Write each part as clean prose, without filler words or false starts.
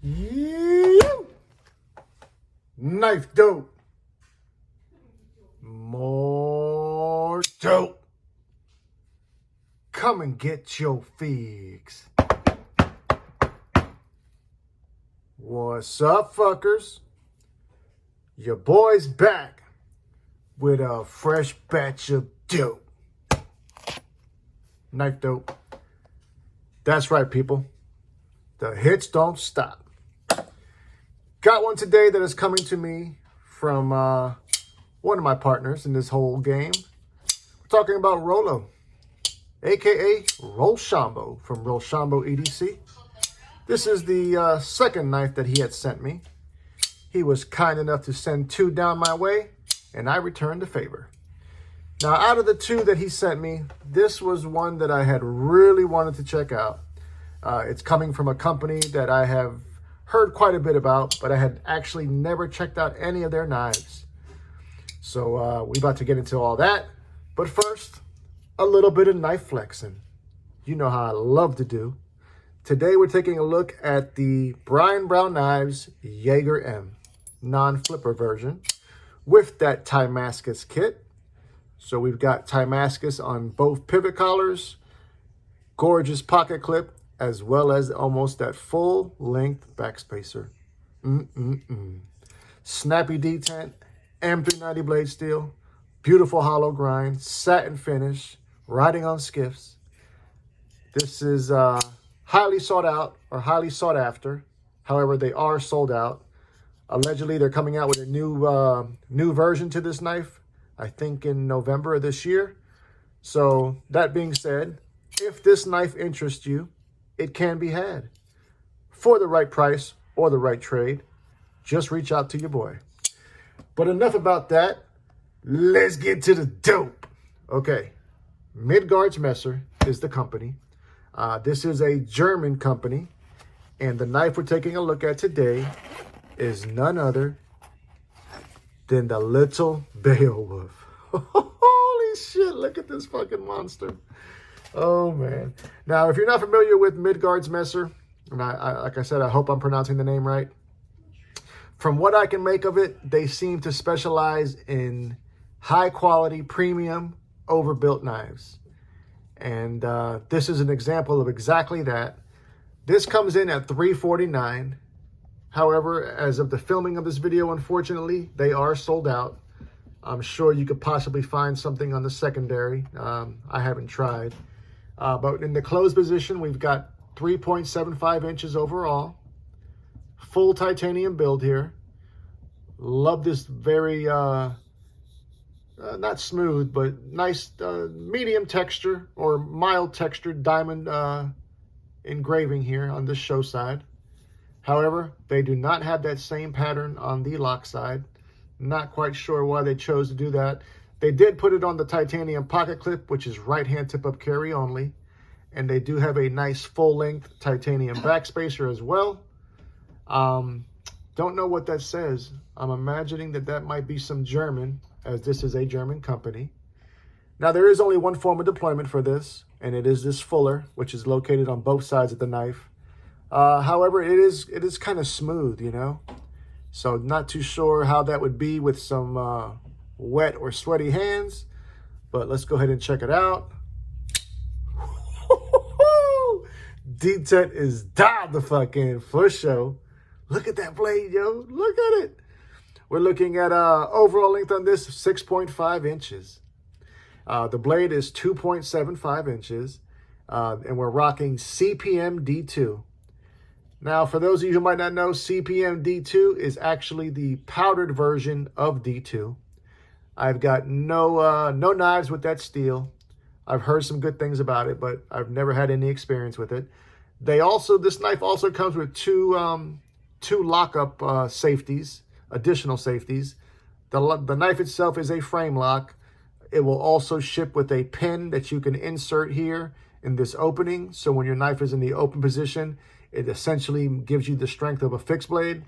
You Knifedope. More dope. Come and get your figs. What's up, fuckers? Your boy's back with a fresh batch of dope. Knifedope. That's right, people. The hits don't stop. Got one today that is coming to me from one of my partners in this whole game. We're talking about Rolo, aka Rolshambo from Rolshambo EDC. This is the second knife that he had sent me. He was kind enough to send two down my way, and I returned the favor. Now, out of the two that he sent me, this was one that I had really wanted to check out. It's coming from a company that I have heard quite a bit about, but I had actually never checked out any of their knives. So we're about to get into all that. But first, a little bit of knife flexing. You know how I love to do. Today we're taking a look at the Brian Brown Knives Jaeger M non-flipper version with that Timascus kit. So we've got Timascus on both pivot collars, gorgeous pocket clip, as well as almost that full length backspacer. Snappy detent, M390 blade steel, beautiful hollow grind, satin finish, riding on skiffs. This is highly sought out or highly sought after. However, they are sold out. Allegedly, they're coming out with a new version to this knife, I think in November of this year. So that being said, if this knife interests you, it can be had for the right price or the right trade. Just reach out to your boy. But enough about that. Let's get to the dope. Okay, Midgards Messer is the company. This is a German company, and the knife we're taking a look at today is none other than the little Beowulf. Holy shit, look at this fucking monster. Oh, man. Now, if you're not familiar with Midgards Messer, and I like I said, I hope I'm pronouncing the name right. From what I can make of it, they seem to specialize in high-quality, premium, overbuilt knives. And this is an example of exactly that. This comes in at $349. However, as of the filming of this video, unfortunately, they are sold out. I'm sure you could possibly find something on the secondary. I haven't tried. But in the closed position, we've got 3.75 inches overall. Full titanium build here. Love this very, not smooth, but nice medium texture or mild textured diamond engraving here on this show side. However, they do not have that same pattern on the lock side. Not quite sure why they chose to do that. They did put it on the titanium pocket clip, which is right-hand tip-up carry only. And they do have a nice full-length titanium backspacer as well. Don't know what that says. I'm imagining that that might be some German, as this is a German company. Now, there is only one form of deployment for this, and it is this fuller, which is located on both sides of the knife. However, it is kind of smooth, you know? So not too sure how that would be with some wet or sweaty hands, but let's go ahead and check it out. Detent is down the fucking for show. Look at that blade, yo. Look at it. We're looking at overall length on this, 6.5 inches. The blade is 2.75 inches, and we're rocking CPM D2. Now, for those of you who might not know, CPM D2 is actually the powdered version of D2. I've got no knives with that steel. I've heard some good things about it, but I've never had any experience with it. This knife also comes with two lockup safeties, additional safeties. The knife itself is a frame lock. It will also ship with a pin that you can insert here in this opening. So when your knife is in the open position, it essentially gives you the strength of a fixed blade.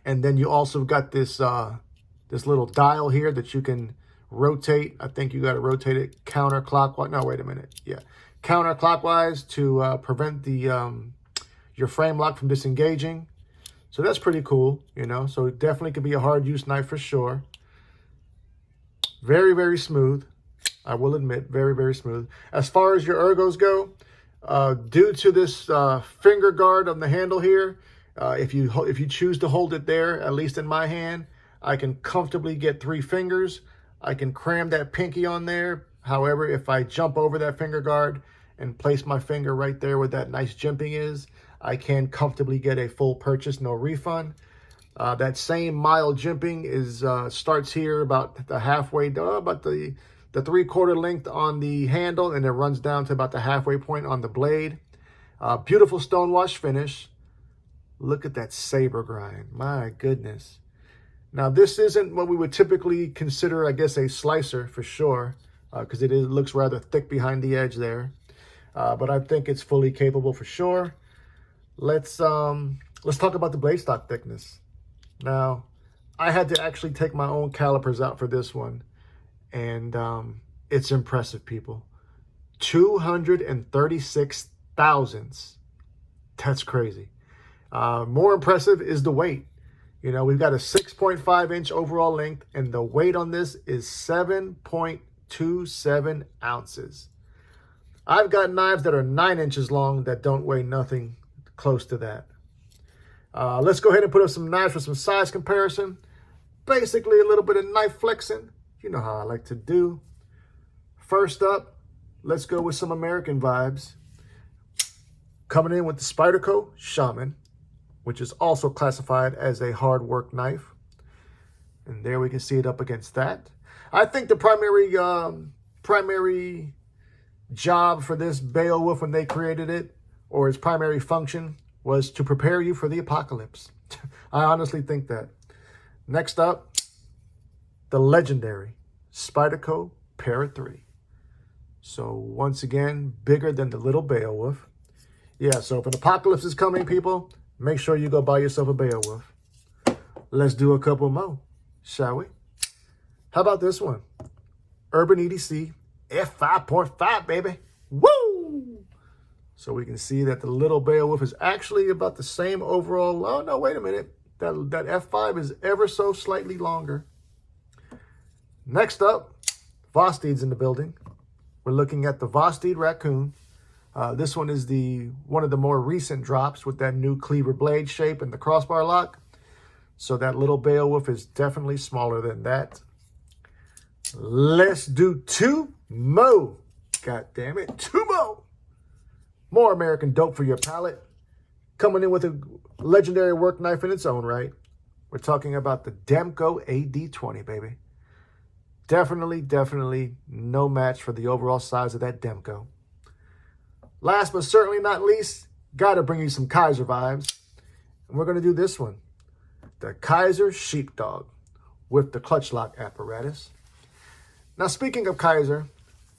And then you also got this this little dial here that you can rotate. I think you got to rotate it counterclockwise. No, wait a minute. Yeah, counterclockwise to prevent the your frame lock from disengaging. So that's pretty cool, you know. So it definitely could be a hard use knife for sure. Very, very smooth. I will admit, very, very smooth. As far as your ergos go, due to this finger guard on the handle here, if you choose to hold it there, at least in my hand, I can comfortably get 3 fingers. I can cram that pinky on there. However, if I jump over that finger guard and place my finger right there where that nice jimping is, I can comfortably get a full purchase, no refund. That same mild jimping is starts here about the halfway, about the 3/4 length on the handle, and it runs down to about the halfway point on the blade. Beautiful stonewash finish. Look at that saber grind. My goodness. Now, this isn't what we would typically consider, I guess, a slicer for sure, because it looks rather thick behind the edge there. But I think it's fully capable for sure. Let's talk about the blade stock thickness. Now, I had to actually take my own calipers out for this one, and it's impressive, people. 236 thousandths. That's crazy. More impressive is the weight. You know, we've got a 6.5 inch overall length, and the weight on this is 7.27 ounces. I've got knives that are 9 inches long that don't weigh nothing close to that. Let's go ahead and put up some knives for some size comparison. Basically, a little bit of knife flexing. You know how I like to do. First up, let's go with some American vibes. Coming in with the Spyderco Shaman, which is also classified as a hard work knife. And there we can see it up against that. I think the primary job for this Beowulf when they created it, or its primary function, was to prepare you for the apocalypse. I honestly think that. Next up, the legendary Spyderco Para 3. So once again, bigger than the little Beowulf. Yeah, so if an apocalypse is coming, people, make sure you go buy yourself a Beowulf. Let's do a couple more, shall we? How about this one? Urban EDC F5.5, baby. Woo! So we can see that the little Beowulf is actually about the same overall. Oh, no, wait a minute. That F5 is ever so slightly longer. Next up, Vosteed's in the building. We're looking at the Vosteed Raccoon. This one is one of the more recent drops with that new cleaver blade shape and the crossbar lock. So that little Beowulf is definitely smaller than that. Let's do 2 more. God damn it, 2 more. More American dope for your palate. Coming in with a legendary work knife in its own right. We're talking about the Demko AD20, baby. Definitely no match for the overall size of that Demko. Last but certainly not least, gotta bring you some Kaiser vibes. And we're gonna do this one. The Kaiser Sheepdog with the clutch lock apparatus. Now, speaking of Kaiser,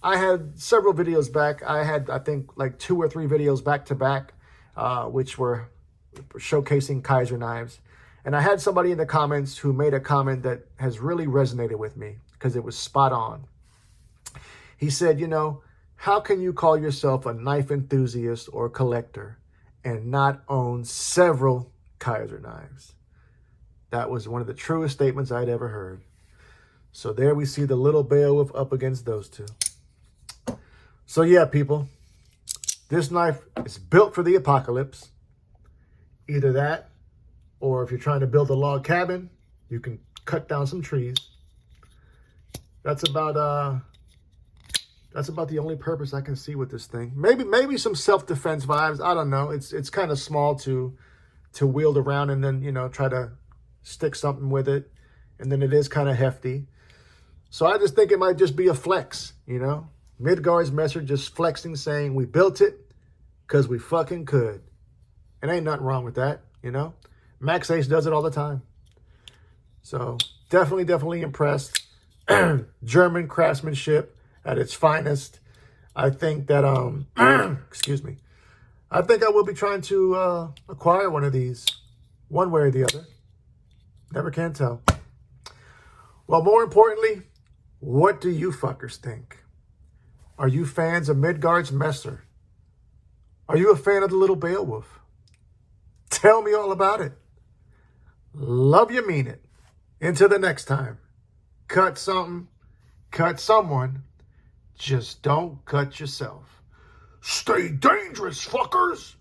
I had several videos back. I had, I think, like 2 or 3 videos back to back, which were showcasing Kaiser knives. And I had somebody in the comments who made a comment that has really resonated with me because it was spot on. He said, you know, how can you call yourself a knife enthusiast or collector and not own several Kaiser knives? That was one of the truest statements I'd ever heard. So there we see the little Beowulf up against those two. So yeah, people, this knife is built for the apocalypse. Either that, or if you're trying to build a log cabin, you can cut down some trees. That's about the only purpose I can see with this thing. Maybe some self-defense vibes. I don't know. It's kind of small to wield around and then, you know, try to stick something with it. And then it is kind of hefty. So I just think it might just be a flex, you know. Midgards Messer just flexing, saying we built it because we fucking could. And ain't nothing wrong with that, you know. Max Ace does it all the time. So definitely impressed. German craftsmanship at its finest. I think that, excuse me. I think I will be trying to acquire one of these, one way or the other. Never can tell. Well, more importantly, what do you fuckers think? Are you fans of Midgards Messer? Are you a fan of the little Beowulf? Tell me all about it. Love you, mean it. Until the next time, cut something, cut someone. Just don't cut yourself. Stay dangerous, fuckers.